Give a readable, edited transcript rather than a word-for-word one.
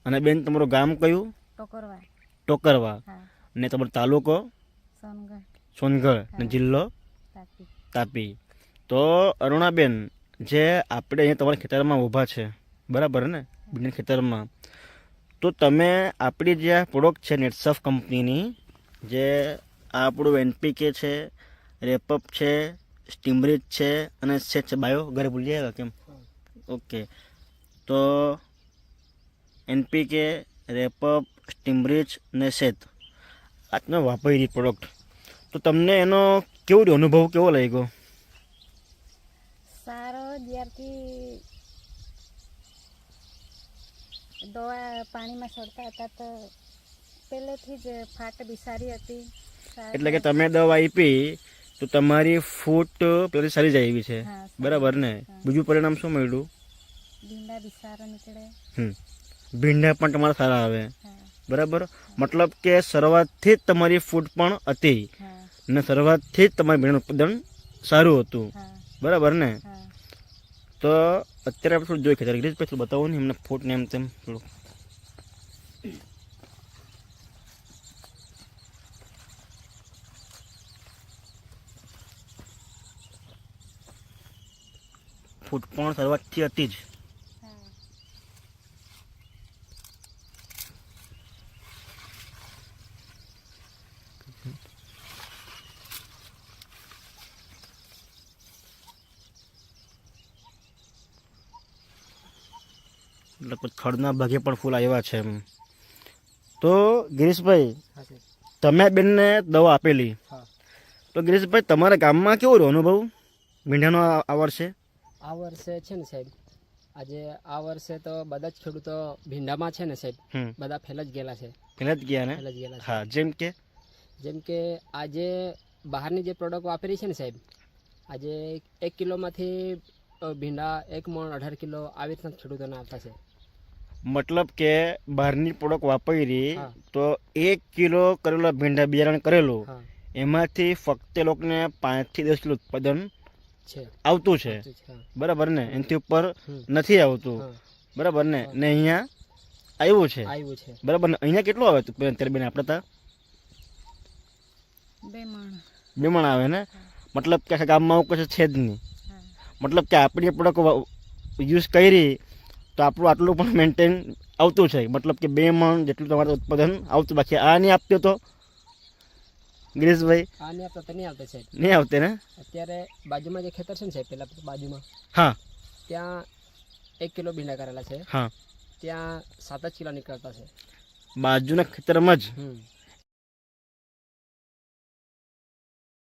અને બેન તમારું ગામ કયું? ટોકરવા. ટોકરવા. હા. અને તમારો તાલુકો? સોનગઢ. સોનગઢ. અને જિલ્લો? તાપી. તાપી. તો અરુણાબેન, જે આપણે અહીંયા તમારા ખેતરમાં ઊભા છે, બરાબર ને, ભીંડાના ખેતરમાં, તો તમે આપણી જે આ પ્રોડક્ટ છે નેટસફ કંપનીની, જે આ આપણું એનપીકે છે, રેપઅપ છે, સ્ટીમરીચ છે અને સેટ છે, બાયો ઘરે ભૂલી આવ્યા કેમ? ઓકે. તો એનપીકે, રેપઅપ, સ્ટીમરીચ અને સેત આ તમે વાપરી પ્રોડક્ટ, તો તમને એનો કેવો અનુભવ કેવો લાગ્યો? સારો. જ્યારથી દવા પાણીમાં છોડતા હતા તો પહેલેથી જ ફાટ બી સારી હતી. એટલે કે તમે દવા આપી તો તમારી ફૂટ પેલી સારી જાય એવી છે, હા, બરાબર ને? હા. બીજું પરિણામ શું મળ્યું? ભીંડા બી સારા નીકળે. ભીંડા પણ તમારા સારા આવે, હા. બરાબર? મતલબ કે શરૂઆતથી જ તમારી ફૂટ પણ હતી હા. ને શરૂઆતથી જ તમારી ભીંડાનું ઉત્પાદન સારું હતું, હા. બરાબર ને? હા. તો અત્યારે આપણે થોડું જોઈ ખેતર ગિરીશભાઈ થોડું બતાવો ને એમને ફૂટ ને એમ તેમ થોડું. ફૂટ પણ શરૂઆતથી હતી જ. હા. એટલે ખડના ભાગે પણ ફૂલ આવ્યા છે એમ. તો ગિરીશભાઈ, હા સાહેબ. તમે બેનને દવા આપેલી, હા. તો ગિરીશભાઈ તમારા ગામમાં કેવો રહ્યો અનુભવ ભીંડાનો આ વર્ષે? આ વર્ષે છે ને સાહેબ, આજે આ વર્ષે તો બધા જ ખેડૂતો ભીંડામાં છે ને સાહેબ, બધા ફેલ જ ગયેલા છે. પહેલા જ ગયા ને? ફેલ જ ગયેલા છે. હા. જેમ કે આજે બહારની જે પ્રોડક્ટ વાપરી છે ને સાહેબ, આજે 1 કિલોમાંથી ભીંડા 1 મણ 18 કિલો આવી રીતના ખેડૂતોને આવતા છે. મતલબ કે બહારની પ્રોડક્ટ વાપરી હા. તો 1 કિલો કરેલા ભીંડા બિયારણ કરેલું, હા એમાંથી ફક્ત એ લોકોને 5 થી 10 કિલો ઉત્પાદન છે. આવતું છે, આવતું છે. હા. બરાબર ને? એનાથી ઉપર હમ. નથી આવતું, હા. બરાબર ને? હા. ને અહીંયા આવ્યું છે, આવ્યું છે. બરાબર ને? અહીંયા કેટલું આવે અત્યારે બેન આપણે ત્યાં? 2 મણ. 2 મણ આવે ને? મતલબ કે આખા ગામમાં આવું કશું છે જ નહીં. હા. મતલબ કે આપણી પ્રોડક્ટ યુઝ કરી તો આપણું આટલું પણ મેન્ટેન આવતું છે, મતલબ કે 2 મણ જેટલું તમારું ઉત્પાદન આવતું. બાકી આ નહીં આપતું તો ગિરીશભાઈ? આ નહીં આપતા તો નહીં આવતા સાહેબ. નહીં આવતે ને? અત્યારે બાજુમાં જે ખેતર છે ને સાહેબ, પેલા બાજુમાં, હા. ત્યાં 1 કિલો ભીંડા કરેલા છે. હા. ત્યાં 7 જ કિલો નીકળતા છે. બાજુના ખેતરમાં જ?